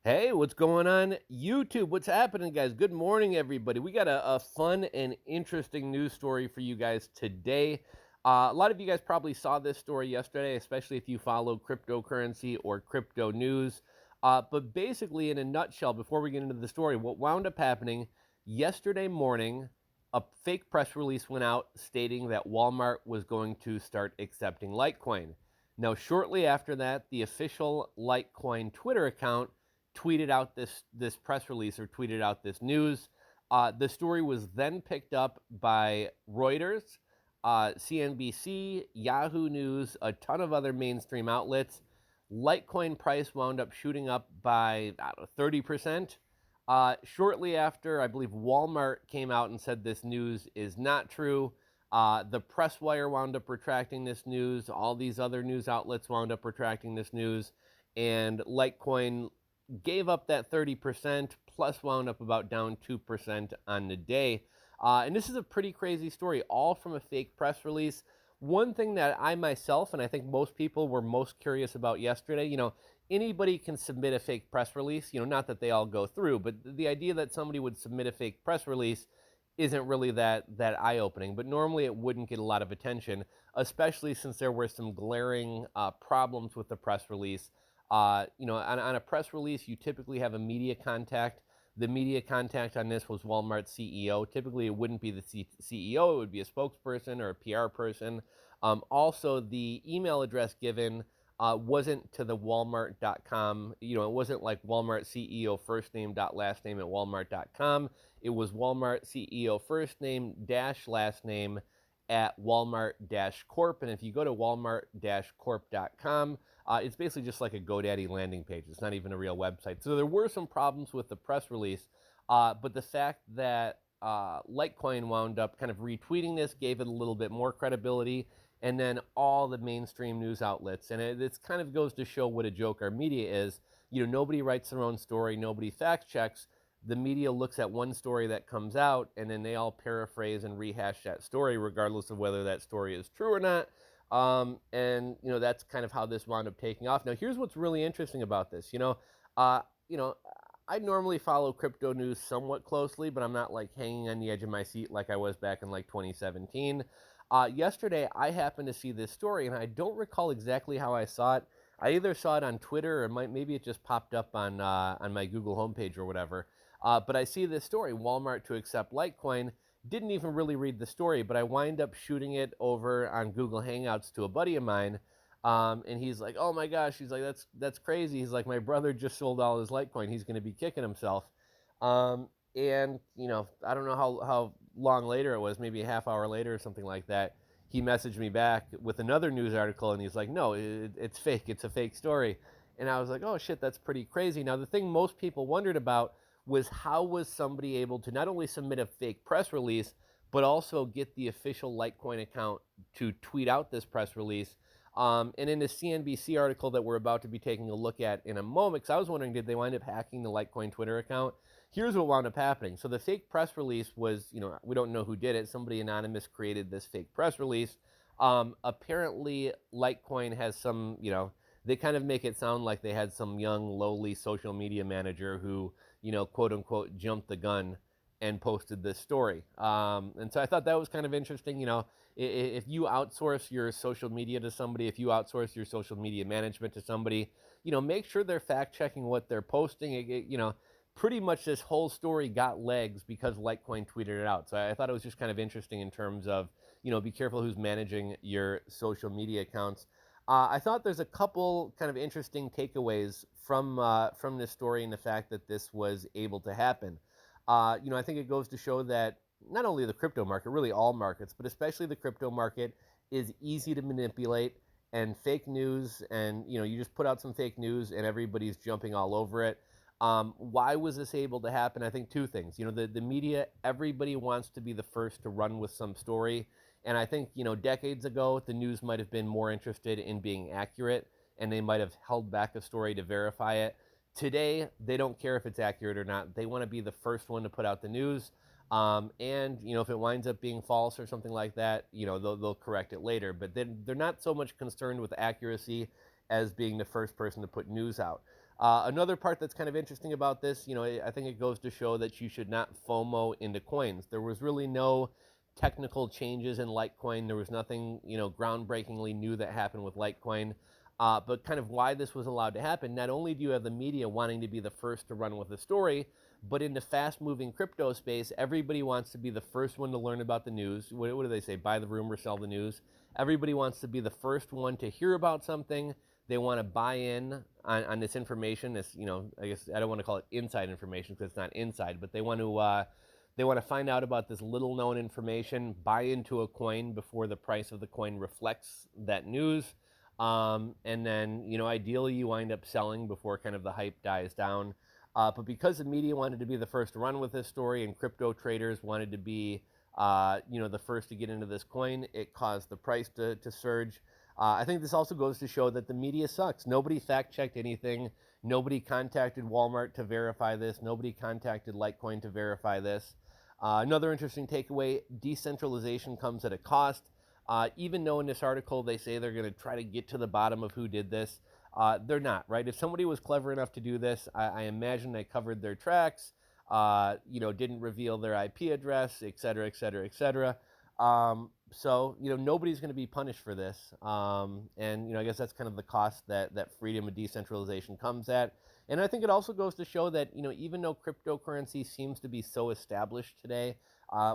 Hey, what's going on YouTube? What's happening, guys? Good morning, everybody. We got a fun and interesting news story for you guys today. A lot of you guys probably saw this story yesterday, especially if you follow cryptocurrency or crypto news. But basically, in a nutshell, before we get into the story, what wound up happening yesterday morning, a fake press release went out stating that Walmart was going to start accepting Litecoin. Now, shortly after that, the official Litecoin Twitter account tweeted out this press release or tweeted out this news. The story was then picked up by Reuters, CNBC, Yahoo News, a ton of other mainstream outlets. Litecoin price wound up shooting up by, I don't know, 30%. Shortly after, I believe Walmart came out and said this news is not true. The press wire wound up retracting this news. All these other news outlets wound up retracting this news. And Litecoin gave up that 30%, plus wound up about down 2% on the day. And this is a pretty crazy story, all from a fake press release. One thing that I myself, and I think most people were most curious about yesterday, anybody can submit a fake press release, not that they all go through, but the idea that somebody would submit a fake press release isn't really that eye-opening. But normally it wouldn't get a lot of attention, especially since there were some glaring problems with the press release. On a press release, you typically have a media contact. The media contact on this was Walmart's CEO. Typically, it wouldn't be the CEO, it would be a spokesperson or a PR person. Also, the email address given wasn't to the Walmart.com. It wasn't like Walmart CEO first name dot last name at Walmart.com. It was Walmart CEO first name dash last name at Walmart-Corp. And if you go to Walmart-Corp.com, it's basically just like a GoDaddy landing page. It's not even a real website. So there were some problems with the press release, but the fact that Litecoin wound up kind of retweeting this gave it a little bit more credibility. And then all the mainstream news outlets. And it kind of goes to show what a joke our media is. Nobody writes their own story, nobody fact checks. The media looks at one story that comes out, and then they all paraphrase and rehash that story, regardless of whether that story is true or not. And that's kind of how this wound up taking off. Now, here's what's really interesting about this. Uh, you know, I normally follow crypto news somewhat closely, but I'm not like hanging on the edge of my seat like I was back in like 2017. Yesterday, I happened to see this story, and I don't recall exactly how I saw it. I either saw it on Twitter or maybe it just popped up on my Google homepage or whatever. But I see this story, Walmart to accept Litecoin. Didn't even really read the story, but I wind up shooting it over on Google Hangouts to a buddy of mine. And he's like, "Oh my gosh!" He's like, "That's crazy." He's like, "My brother just sold all his Litecoin. He's going to be kicking himself." And I don't know how long later it was, maybe a half hour later or something like that. He messaged me back with another news article, and he's like, "No, it's fake. It's a fake story." And I was like, "Oh shit, that's pretty crazy." Now the thing most people wondered about was how was somebody able to not only submit a fake press release, but also get the official Litecoin account to tweet out this press release. And in the CNBC article that we're about to be taking a look at in a moment, because I was wondering, did they wind up hacking the Litecoin Twitter account? Here's what wound up happening. So the fake press release was, we don't know who did it. Somebody anonymous created this fake press release. Apparently, Litecoin has some, they kind of make it sound like they had some young, lowly social media manager who, quote unquote, jumped the gun and posted this story. And so I thought that was kind of interesting. If you outsource your social media to somebody, if you outsource your social media management to somebody, make sure they're fact checking what they're posting. Pretty much this whole story got legs because Litecoin tweeted it out. So I thought it was just kind of interesting in terms of, be careful who's managing your social media accounts. I thought there's a couple kind of interesting takeaways from this story and the fact that this was able to happen. I think it goes to show that not only the crypto market, really all markets, but especially the crypto market is easy to manipulate, and fake news, and you just put out some fake news and everybody's jumping all over it. Why was this able to happen? I think two things. The media, everybody wants to be the first to run with some story. And I think, decades ago, the news might have been more interested in being accurate, and they might have held back a story to verify it. Today, they don't care if it's accurate or not. They want to be the first one to put out the news. And, if it winds up being false or something like that, they'll correct it later. But they're not so much concerned with accuracy as being the first person to put news out. Another part that's kind of interesting about this, I think it goes to show that you should not FOMO into coins. There was really no technical changes in Litecoin. There was nothing, groundbreakingly new that happened with Litecoin. But kind of why this was allowed to happen, not only do you have the media wanting to be the first to run with the story, but in the fast-moving crypto space, everybody wants to be the first one to learn about the news. What do they say? Buy the rumor, sell the news. Everybody wants to be the first one to hear about something. They want to buy in on this information. This, I guess I don't want to call it inside information because it's not inside, but they want to find out about this little known information, buy into a coin before the price of the coin reflects that news. And then, ideally you wind up selling before kind of the hype dies down. But because the media wanted to be the first to run with this story and crypto traders wanted to be, the first to get into this coin, it caused the price to surge. I think this also goes to show that the media sucks. Nobody fact-checked anything. Nobody contacted Walmart to verify this. Nobody contacted Litecoin to verify this. Another interesting takeaway, decentralization comes at a cost. Even though in this article they say they're going to try to get to the bottom of who did this, they're not, right? If somebody was clever enough to do this, I imagine they covered their tracks, didn't reveal their IP address, et cetera, et cetera, et cetera. So, nobody's going to be punished for this. And, I guess that's kind of the cost that freedom of decentralization comes at. And I think it also goes to show that, even though cryptocurrency seems to be so established today,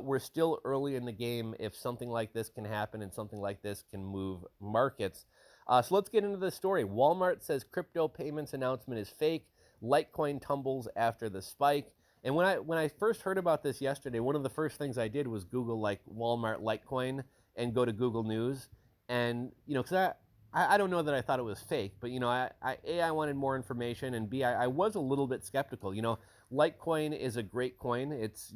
we're still early in the game if something like this can happen and something like this can move markets. So let's get into the story. Walmart says crypto payments announcement is fake. Litecoin tumbles after the spike. And when I first heard about this yesterday, one of the first things I did was Google like Walmart Litecoin and go to Google News. And, because I don't know that I thought it was fake, but, I wanted more information, and B, I was a little bit skeptical. Litecoin is a great coin. It's,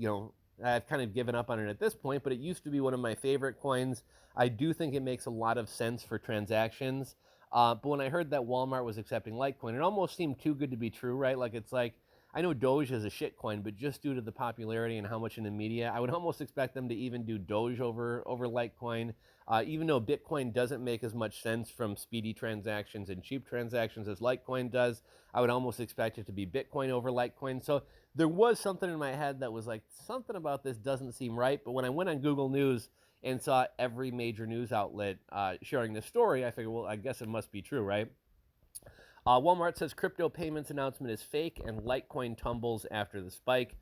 I've kind of given up on it at this point, but it used to be one of my favorite coins. I do think it makes a lot of sense for transactions. But when I heard that Walmart was accepting Litecoin, it almost seemed too good to be true, right? Like, it's like, I know Doge is a shit coin, but just due to the popularity and how much in the media, I would almost expect them to even do Doge over Litecoin. Even though Bitcoin doesn't make as much sense from speedy transactions and cheap transactions as Litecoin does, I would almost expect it to be Bitcoin over Litecoin. So there was something in my head that was like, something about this doesn't seem right. But when I went on Google News and saw every major news outlet sharing this story, I figured, well, I guess it must be true, right? Walmart says crypto payments announcement is fake and Litecoin tumbles after the spike.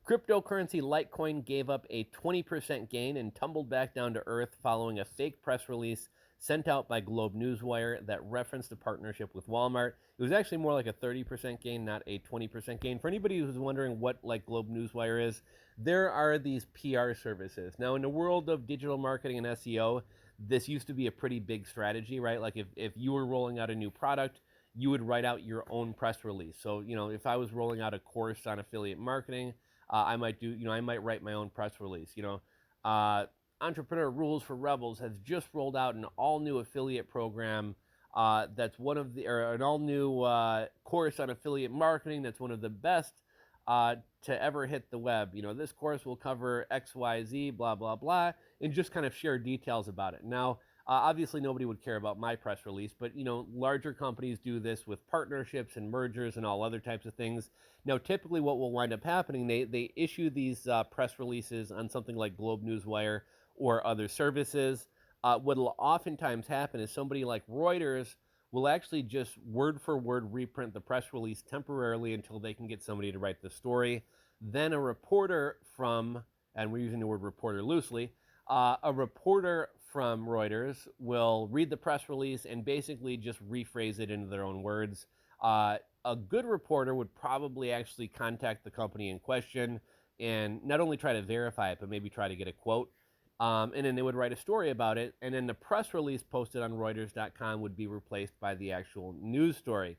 Cryptocurrency Litecoin gave up a 20% gain and tumbled back down to earth following a fake press release sent out by Globe Newswire that referenced a partnership with Walmart. It was actually more like a 30% gain, not a 20% gain. For anybody who's wondering what like Globe Newswire is, there are these PR services. Now, in the world of digital marketing and SEO, this used to be a pretty big strategy, right? Like if you were rolling out a new product, you would write out your own press release. So, if I was rolling out a course on affiliate marketing, I might write my own press release. Entrepreneur Rules for Rebels has just rolled out an all-new affiliate program that's an all-new course on affiliate marketing that's one of the best to ever hit the web. This course will cover X, Y, Z, blah, blah, blah, and just kind of share details about it. Now, obviously, nobody would care about my press release, but larger companies do this with partnerships and mergers and all other types of things. Now, typically, what will wind up happening, they issue these press releases on something like Globe Newswire or other services. What will oftentimes happen is somebody like Reuters will actually just word for word reprint the press release temporarily until they can get somebody to write the story. Then a reporter from, and we're using the word reporter loosely, a reporter from Reuters will read the press release and basically just rephrase it into their own words. A good reporter would probably actually contact the company in question and not only try to verify it, but maybe try to get a quote. And then they would write a story about it, and then the press release posted on Reuters.com would be replaced by the actual news story.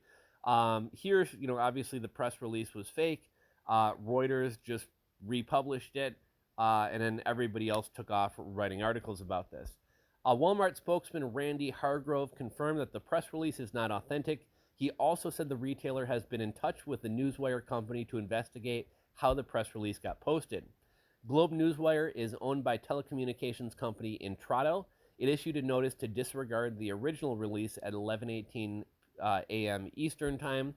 Here, obviously the press release was fake. Reuters just republished it, and then everybody else took off writing articles about this. Walmart spokesman Randy Hargrove confirmed that the press release is not authentic. He also said the retailer has been in touch with the Newswire company to investigate how the press release got posted. Globe Newswire is owned by telecommunications company Intrado. It issued a notice to disregard the original release at 11:18 a.m. Eastern Time.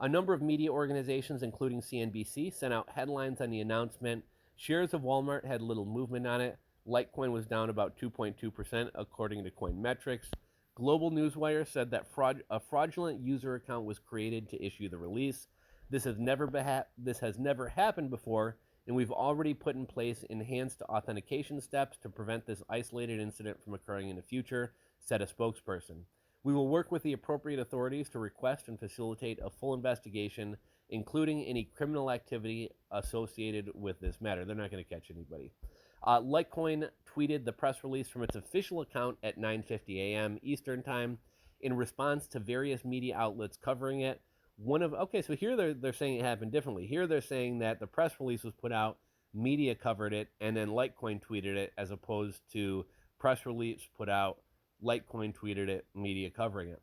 A number of media organizations, including CNBC, sent out headlines on the announcement. Shares of Walmart had little movement on it. Litecoin was down about 2.2%, according to Coinmetrics. Global Newswire said that a fraudulent user account was created to issue the release. This has never happened before, and we've already put in place enhanced authentication steps to prevent this isolated incident from occurring in the future, said a spokesperson. We will work with the appropriate authorities to request and facilitate a full investigation, including any criminal activity associated with this matter. They're not going to catch anybody. Litecoin tweeted the press release from its official account at 9:50 a.m. Eastern Time in response to various media outlets covering it. So here they're saying it happened differently. Here they're saying that the press release was put out, media covered it, and then Litecoin tweeted it, as opposed to press release put out, Litecoin tweeted it, media covering it.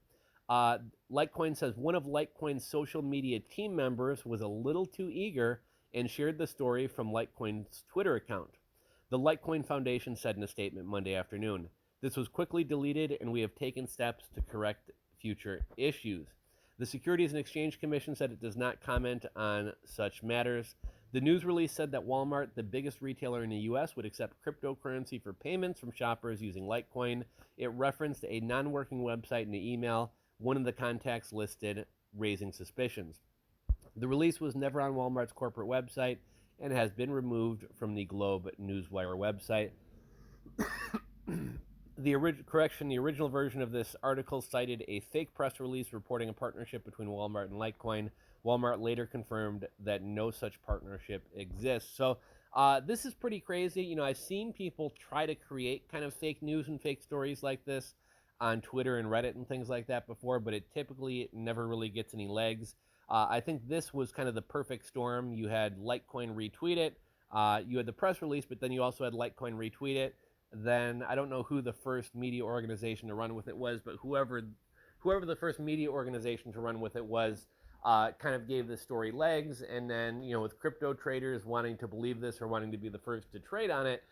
Litecoin says one of Litecoin's social media team members was a little too eager and shared the story from Litecoin's Twitter account. The Litecoin Foundation said in a statement Monday afternoon, "This was quickly deleted and we have taken steps to correct future issues." The Securities and Exchange Commission said it does not comment on such matters. The news release said that Walmart, the biggest retailer in the U.S., would accept cryptocurrency for payments from shoppers using Litecoin. It referenced a non-working website in the email, one of the contacts listed, raising suspicions. The release was never on Walmart's corporate website and has been removed from the Globe Newswire website. The original version of this article cited a fake press release reporting a partnership between Walmart and Litecoin. Walmart later confirmed that no such partnership exists. So this is pretty crazy. You know, I've seen people try to create kind of fake news and fake stories like this on Twitter and Reddit and things like that before, but it typically never really gets any legs. I think this was kind of the perfect storm. You had Litecoin retweet it. You had the press release, but then you also had Litecoin retweet it. Then I don't know who the first media organization to run with it was, but whoever the first media organization to run with it was, kind of gave this story legs. And then, you know, with crypto traders wanting to believe this or wanting to be the first to trade on it,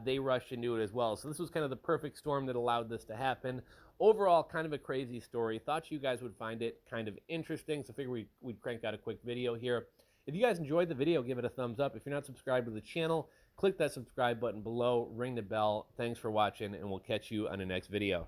they rushed into it as well. So this was kind of the perfect storm that allowed this to happen. Overall, kind of a crazy story. Thought you guys would find it kind of interesting, so figure we'd crank out a quick video here. If you guys enjoyed the video, give it a thumbs up. If you're not subscribed to the channel, click that subscribe button below, ring the bell. Thanks for watching, and we'll catch you on the next video.